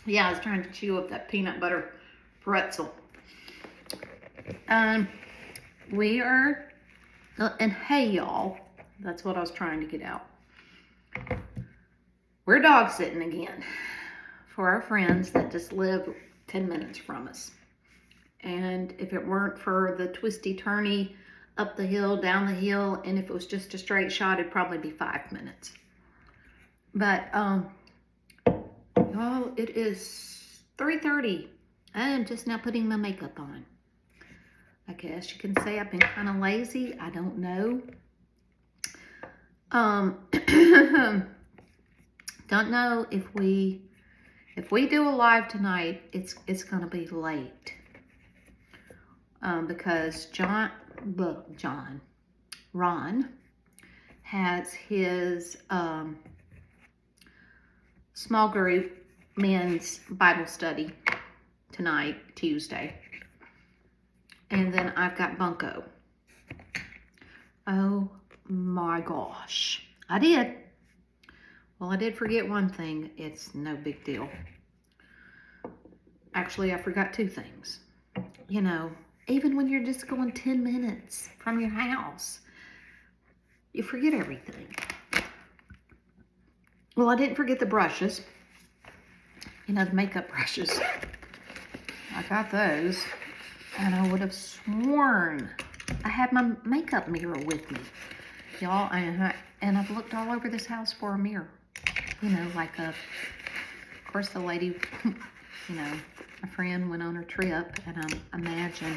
Yeah, I was trying to chew up that peanut butter pretzel. We are, and hey, y'all, that's what I was trying to get out. We're dog sitting again for our friends that just live 10 minutes from us. And if it weren't for the twisty turny up the hill, down the hill, and if it was just a straight shot, it'd probably be 5 minutes. But well, it is 3:30. I am just now putting my makeup on. I guess you can say I've been kind of lazy. I don't know. Don't know if we do a live tonight. It's gonna be late because Ron has his small group men's Bible study tonight, Tuesday. And then I've got Bunko. Oh my gosh. I did. Well, I did forget one thing. It's no big deal. Actually, I forgot 2 things. You know, even when you're just going 10 minutes from your house, you forget everything. Well, I didn't forget the brushes. You know, the makeup brushes. I got those. And I would have sworn I had my makeup mirror with me. Y'all, and I've looked all over this house for a mirror. You know, like of course the lady, you know, a friend went on her trip, and I imagine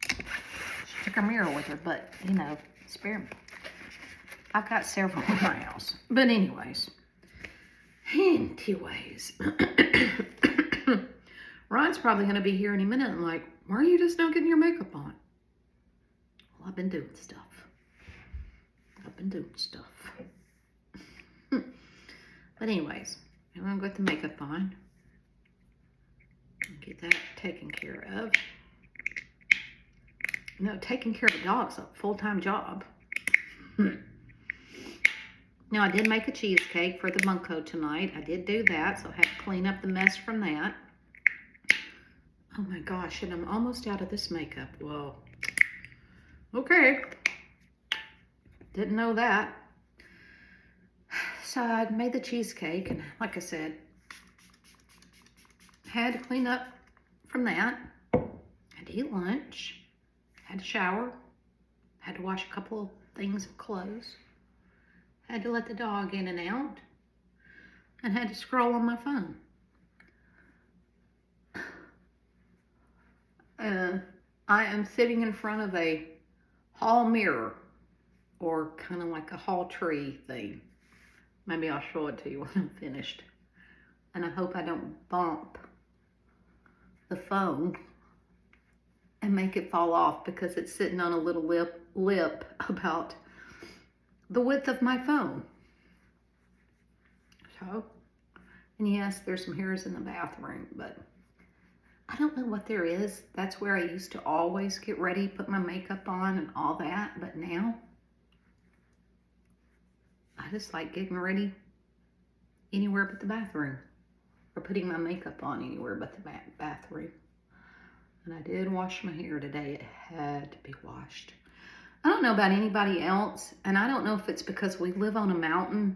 she took her mirror with her, but, you know, spare me. I've got several in my house. But anyways. Ron's probably going to be here any minute and like, why are you just not getting your makeup on? Well, I've been doing stuff. But anyways, I'm going to get the makeup on. Get that taken care of. You know, taking care of a dog's a full-time job. Now, I did make a cheesecake for the Bunko tonight. I did do that, so I had to clean up the mess from that. Oh my gosh, and I'm almost out of this makeup. Whoa. Okay. Didn't know that. So I made the cheesecake, and like I said, had to clean up from that. Had to eat lunch. Had to shower. Had to wash a couple of things of clothes. Had to let the dog in and out. And had to scroll on my phone. I am sitting in front of a hall mirror, or kind of like a hall tree thing. Maybe I'll show it to you when I'm finished. And I hope I don't bump the phone and make it fall off, because it's sitting on a little lip about the width of my phone. So, and yes, there's some hairs in the bathroom, but I don't know what there is. That's where I used to always get ready, put my makeup on and all that. But now, I just like getting ready anywhere but the bathroom. Or putting my makeup on anywhere but the bathroom. And I did wash my hair today. It had to be washed. I don't know about anybody else, and I don't know if it's because we live on a mountain,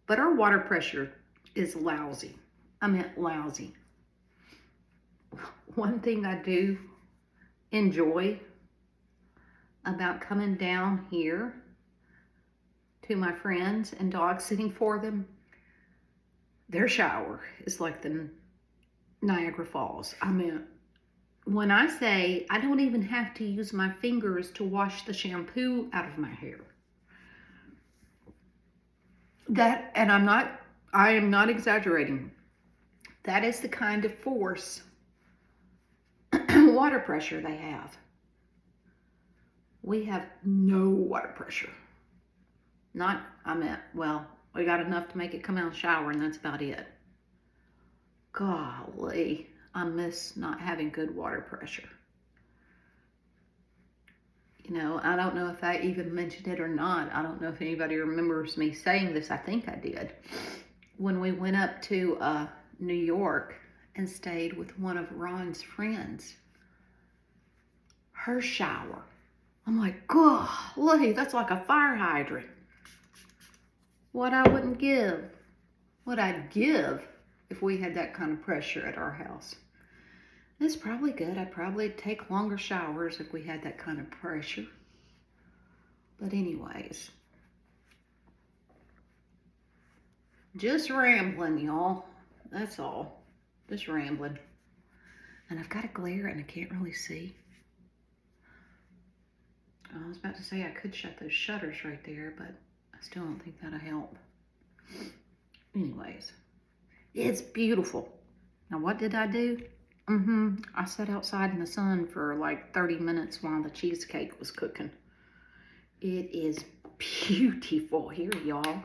but our water pressure is lousy. I meant lousy. One thing I do enjoy about coming down here to my friends and dog sitting for them, their shower is like the Niagara Falls. I mean, when I say I don't even have to use my fingers to wash the shampoo out of my hair. That, and I am not exaggerating. That is the kind of force water pressure they have. We have no water pressure. Well, we got enough to make it come out of the shower, and that's about it. Golly, I miss not having good water pressure. You know, I don't know if I even mentioned it or not. I don't know if anybody remembers me saying this. I think I did. When we went up to New York and stayed with one of Ron's friends, her shower, I'm like, golly, that's like a fire hydrant. What I wouldn't give, what I'd give if we had that kind of pressure at our house. It's probably good. I'd probably take longer showers if we had that kind of pressure. But anyways, just rambling, y'all. That's all. Just rambling. And I've got a glare and I can't really see. I was about to say I could shut those shutters right there, but I still don't think that'll help. Anyways, it's beautiful. Now, what did I do? I sat outside in the sun for like 30 minutes while the cheesecake was cooking. It is beautiful here, y'all.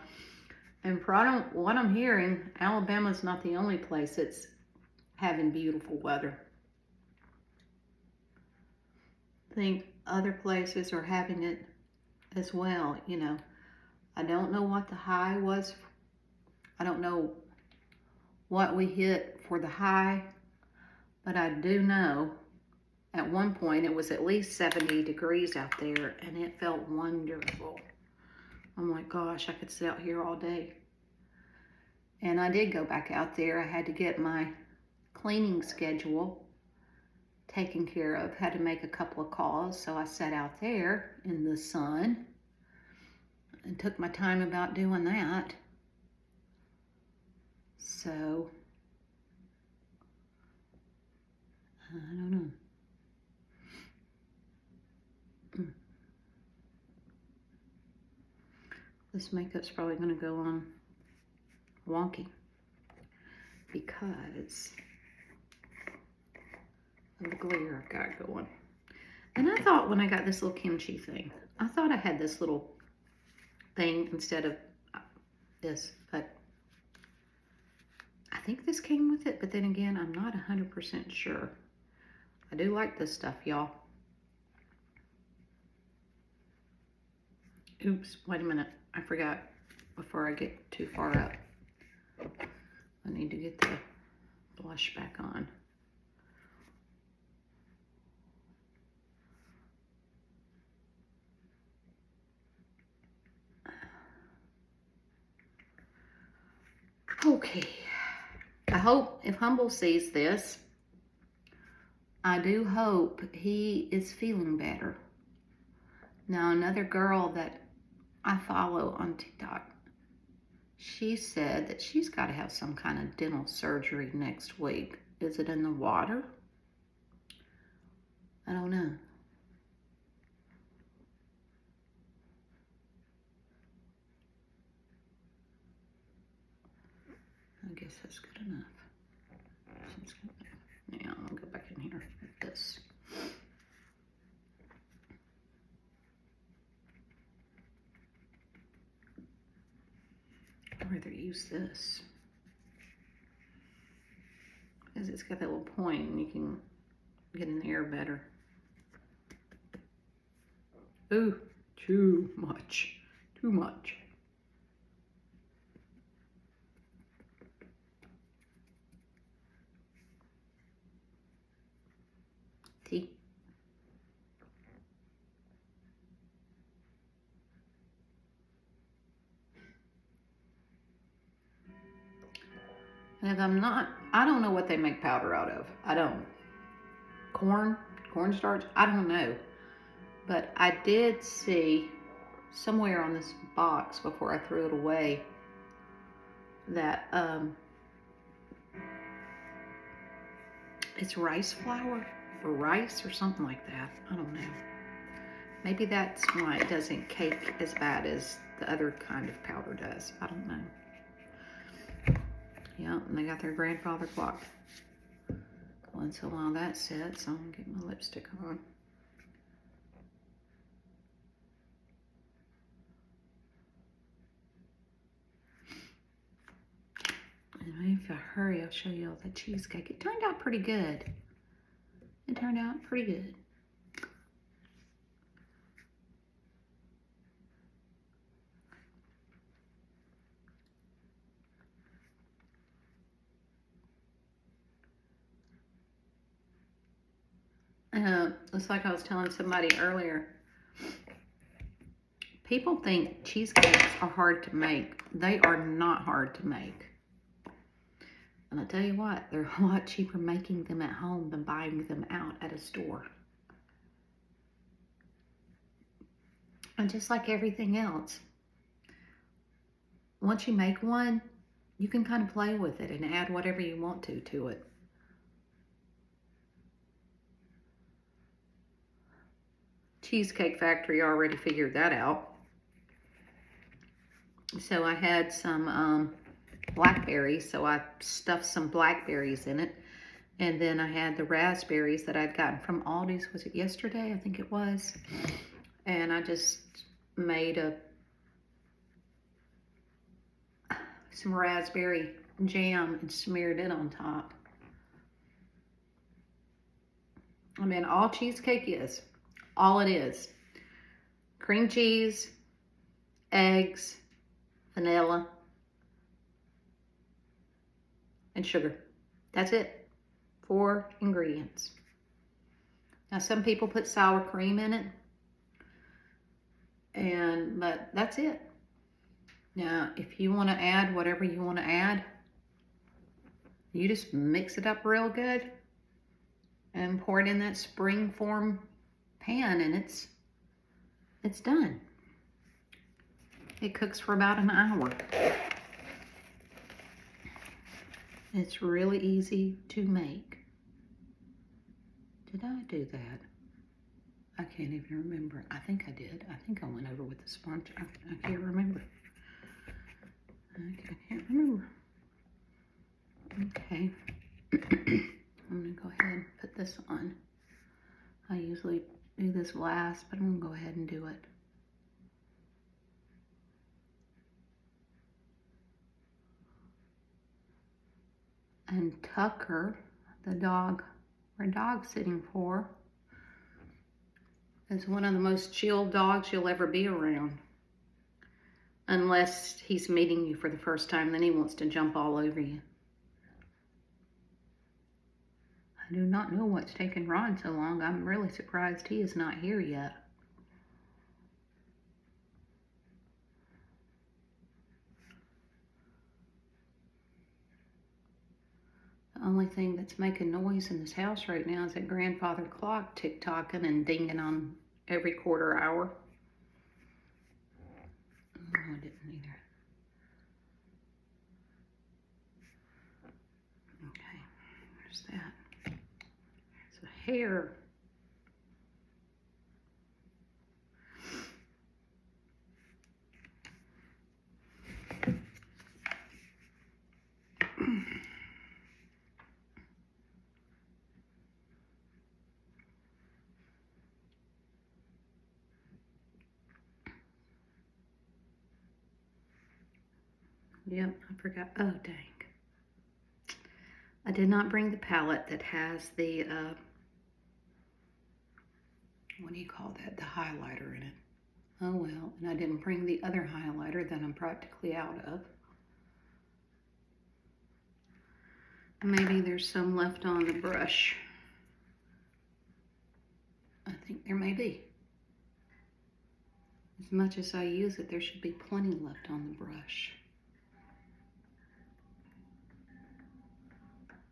And from what I'm hearing, Alabama's not the only place that's having beautiful weather. I think other places are having it as well, you know. I don't know what the high was. I don't know what we hit for the high, but I do know at one point it was at least 70 degrees out there and it felt wonderful. I'm like, gosh, I could sit out here all day. And I did go back out there. I had to get my cleaning schedule taken care of, had to make a couple of calls. So I sat out there in the sun and took my time about doing that. So, I don't know. This makeup's probably going to go on wonky because of the glare I've got going. And I thought when I got this little kimchi thing, I thought I had this little thing instead of this, but I think this came with it, but then again, I'm not 100% sure. I do like this stuff, y'all. Oops, wait a minute. I forgot before I get too far up. I need to get the blush back on. Okay. I hope if Humble sees this, I do hope he is feeling better. Now, another girl that I follow on TikTok, she said that she's got to have some kind of dental surgery next week. Is it in the water? I don't know. I guess that's good enough. Now, I'll go back in here with this. I'd rather use this because it's got that little point and you can get in the air better. Ooh, too much. Too much. See? And if I'm not, I don't know what they make powder out of. I don't. Cornstarch? I don't know. But I did see somewhere on this box before I threw it away that it's rice flour or rice or something like that. I don't know. Maybe that's why it doesn't cake as bad as the other kind of powder does. I don't know. Yeah, and they got their grandfather clock. Well, so while that sets, I'm gonna get my lipstick on. And maybe if I hurry, I'll show you all the cheesecake. It turned out pretty good. It turned out pretty good. It's like I was telling somebody earlier. People think cheesecakes are hard to make. They are not hard to make. And I tell you what, they're a lot cheaper making them at home than buying them out at a store. And just like everything else, once you make one, you can kind of play with it and add whatever you want to it. Cheesecake Factory already figured that out. So I had some blackberries, so I stuffed some blackberries in it. And then I had the raspberries that I'd gotten from Aldi's. Was it yesterday? I think it was. And I just made some raspberry jam and smeared it on top. I mean, all cheesecake is, all it is, cream cheese, eggs, vanilla, and sugar. That's it. 4 ingredients. Now, some people put sour cream in it, but that's it. Now, if you want to add whatever you want to add, you just mix it up real good and pour it in that spring form pan, and it's done. It cooks for about an hour. It's really easy to make. Did I do that? I can't even remember. I think I did. I think I went over with the sponge. I can't remember. I can't remember. Okay. I'm going to go ahead and put this on. I usually do this last, but I'm going to go ahead and do it. And Tucker, the dog we're dog sitting for, is one of the most chill dogs you'll ever be around. Unless he's meeting you for the first time, then he wants to jump all over you. I do not know what's taken Ron so long. I'm really surprised he is not here yet. The only thing that's making noise in this house right now is that grandfather clock tick-tocking and dinging on every quarter hour. Oh, I didn't either. Okay, there's that. There's a hair. Yep, I forgot. Oh, dang. I did not bring the palette that has the, what do you call that? The highlighter in it. Oh, well. And I didn't bring the other highlighter that I'm practically out of. Maybe there's some left on the brush. I think there may be. As much as I use it, there should be plenty left on the brush.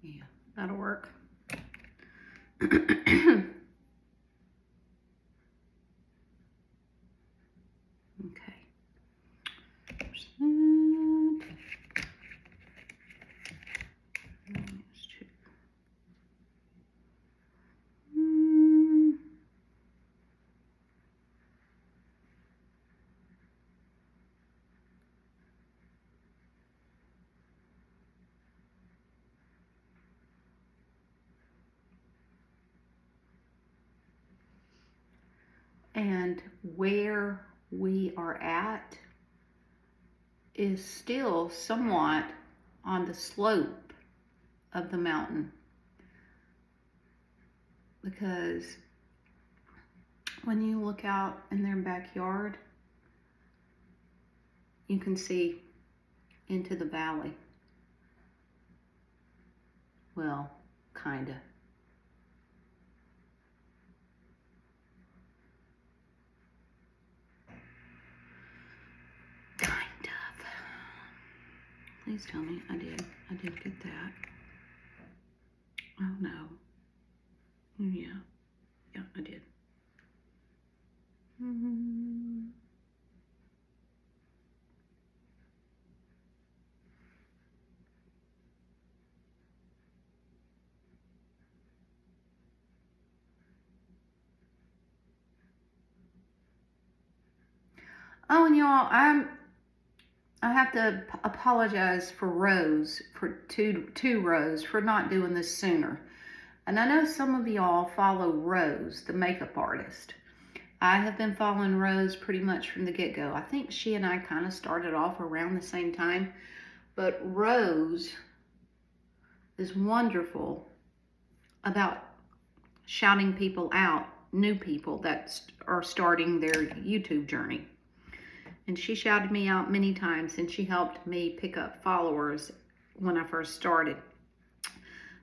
Yeah, that'll work. Okay. There's that. There's two. And where we are at is still somewhat on the slope of the mountain, because when you look out in their backyard, you can see into the valley. Well, kinda. Please tell me I did. I did get that. Oh no. Yeah. Yeah, I did. Oh, and y'all, I have to apologize for Rose, for two Rose, for not doing this sooner. And I know some of y'all follow Rose, the makeup artist. I have been following Rose pretty much from the get-go. I think she and I kind of started off around the same time. But Rose is wonderful about shouting people out, new people that are starting their YouTube journey. And she shouted me out many times, and she helped me pick up followers when I first started.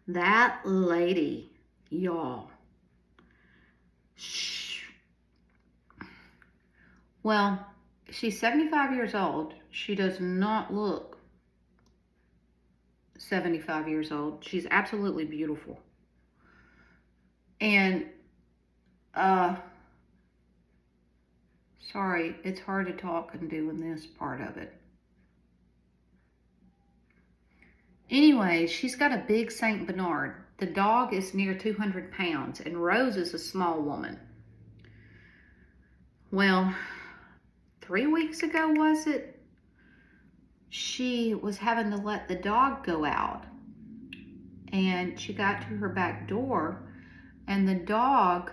That lady, y'all. Well, she's 75 years old. She does not look 75 years old. She's absolutely beautiful. And, sorry, it's hard to talk and doing this part of it. Anyway, she's got a big Saint Bernard. The dog is near 200 pounds, and Rose is a small woman. Well, 3 weeks ago, was it? She was having to let the dog go out. And she got to her back door, and the dog,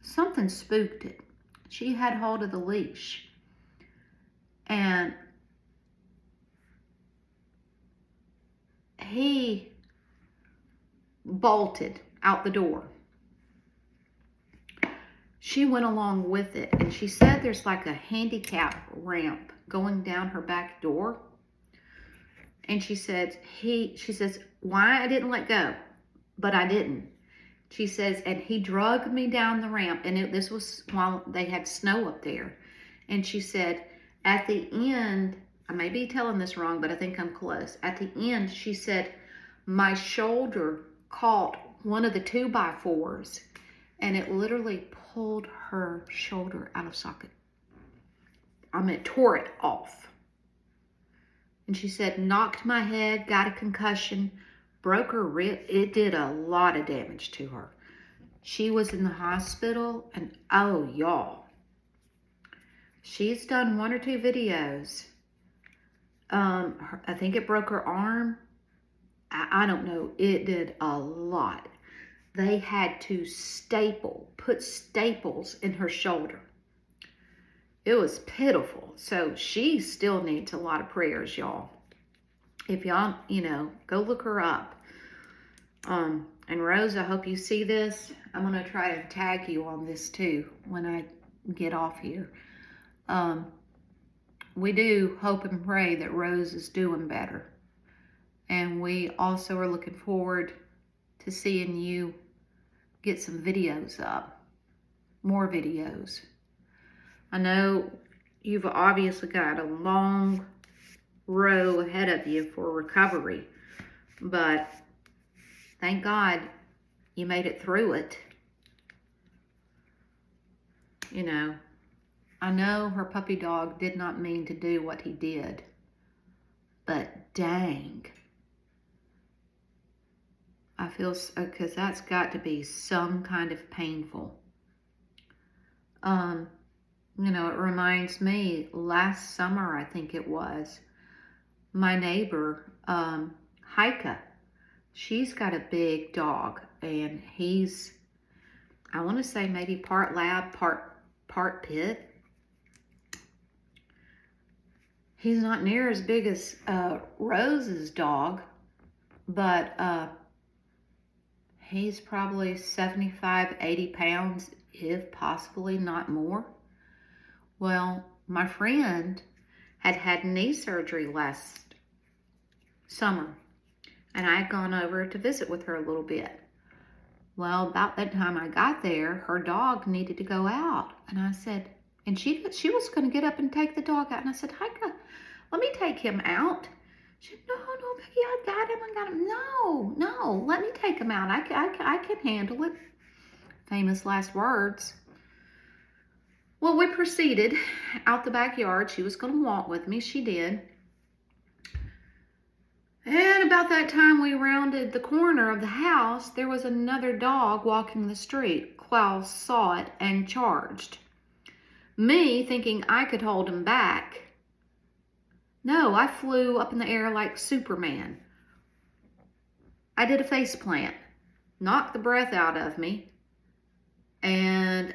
something spooked it. She had hold of the leash. And he bolted out the door. She went along with it, and she said there's like a handicap ramp going down her back door. And she says, why I didn't let go, but I didn't. She says, and he dragged me down the ramp, and this was while they had snow up there. And she said, at the end, I may be telling this wrong, but I think I'm close. At the end, she said, my shoulder caught one of the 2x4s, and it literally pulled her shoulder out of socket. I mean, it tore it off. And she said, knocked my head, got a concussion, broke her rib. It did a lot of damage to her. She was in the hospital, and oh, y'all. She's done 1 or 2 videos. I think it broke her arm. I don't know. It did a lot. They had to put staples in her shoulder. It was pitiful. So she still needs a lot of prayers, y'all. If y'all, go look her up. And Rose, I hope you see this. I'm going to try to tag you on this too when I get off here. We do hope and pray that Rose is doing better. And we also are looking forward to seeing you get some videos up. More videos. I know you've obviously got a long row ahead of you for recovery, but thank God you made it through it. I know her puppy dog did not mean to do what he did, but dang. I feel, because that's got to be some kind of painful. It reminds me, last summer, I think it was, my neighbor, Heike, she's got a big dog, and he's, I want to say maybe part lab, part pit. He's not near as big as Rose's dog, but he's probably 75, 80 pounds, if possibly not more. Well, my friend had knee surgery last summer, and I had gone over to visit with her a little bit. Well, about that time I got there, her dog needed to go out, and I said, and she was going to get up and take the dog out, and I said, Heike, let me take him out. She said, no, Becky, I got him. No, let me take him out. I can handle it. Famous last words. Well, we proceeded out the backyard. She was going to walk with me. She did. And about that time we rounded the corner of the house, there was another dog walking the street. Klaus saw it and charged. Me thinking I could hold him back. No, I flew up in the air like Superman. I did a face plant, knocked the breath out of me, and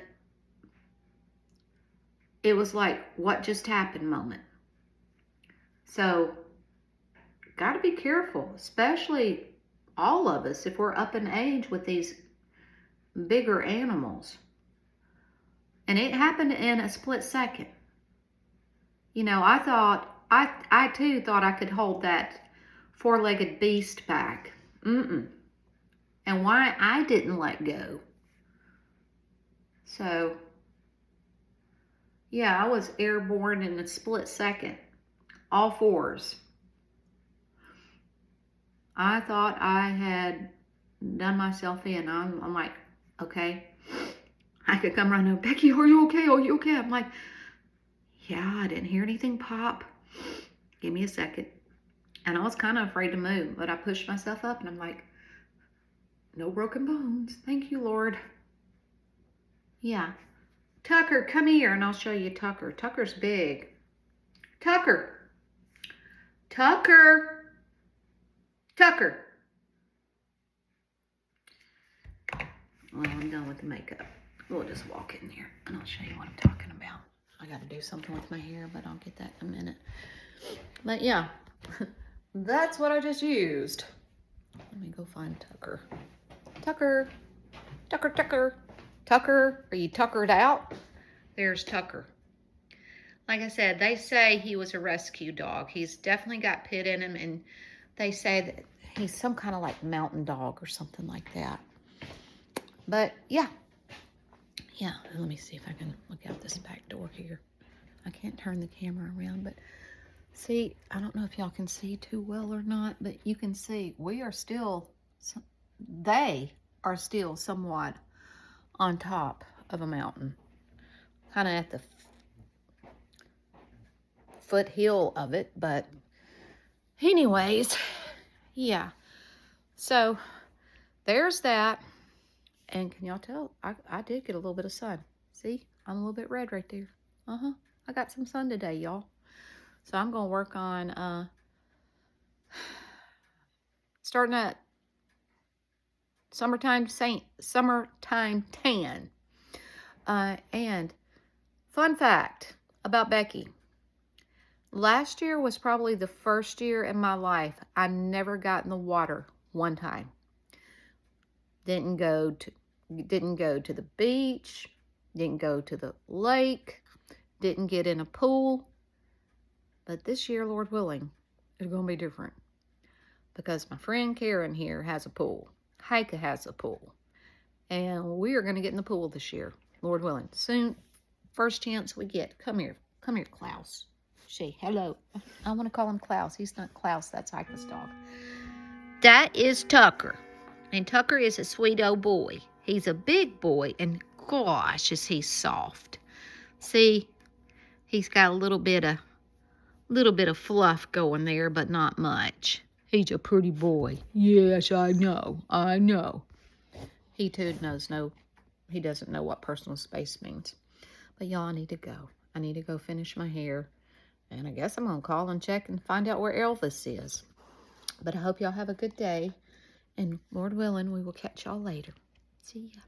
it was like, what just happened moment. So, got to be careful, especially all of us, if we're up in age with these bigger animals. And it happened in a split second. You know, I too thought I could hold that four-legged beast back. And why I didn't let go. So, yeah, I was airborne in a split second. All fours. I thought I had done myself in. I'm like, okay. I could come running, Becky, are you okay? Are you okay? I'm like, yeah, I didn't hear anything pop. Give me a second. And I was kind of afraid to move, but I pushed myself up and I'm like, no broken bones. Thank you, Lord. Yeah. Tucker, come here and I'll show you Tucker. Tucker's big. Tucker. Tucker. Tucker. Well, I'm done with the makeup. We'll just walk in there and I'll show you what I'm talking about. I got to do something with my hair, but I'll get that in a minute. But yeah, that's what I just used. Let me go find Tucker. Tucker. Tucker, Tucker. Tucker, are you tuckered out? There's Tucker. Like I said, they say he was a rescue dog. He's definitely got pit in him, and they say that he's some kind of like mountain dog or something like that. But yeah. Yeah, let me see if I can look out this back door here. I can't turn the camera around, but see, I don't know if y'all can see too well or not, but you can see we are still, they are still somewhat on top of a mountain. Kind of at the foothill of it, but anyways, yeah. So there's that. And can y'all tell? I did get a little bit of sun. See? I'm a little bit red right there. I got some sun today, y'all. So I'm going to work on starting at summertime tan. And fun fact about Becky. Last year was probably the first year in my life I never got in the water one time. Didn't go to the beach, didn't go to the lake, didn't get in a pool. But this year, Lord willing, it's going to be different. Because my friend Karen here has a pool. Heike has a pool. And we are going to get in the pool this year, Lord willing. Soon, first chance we get. Come here, Klaus. Say hello. I want to call him Klaus. He's not Klaus, that's Heike's dog. That is Tucker. And Tucker is a sweet old boy. He's a big boy, and gosh, is he soft. See, he's got a little bit of fluff going there, but not much. He's a pretty boy. Yes, I know. He too he doesn't know what personal space means. But y'all, I need to go. I need to go finish my hair. And I guess I'm going to call and check and find out where Elvis is. But I hope y'all have a good day. And Lord willing, we will catch y'all later. See ya.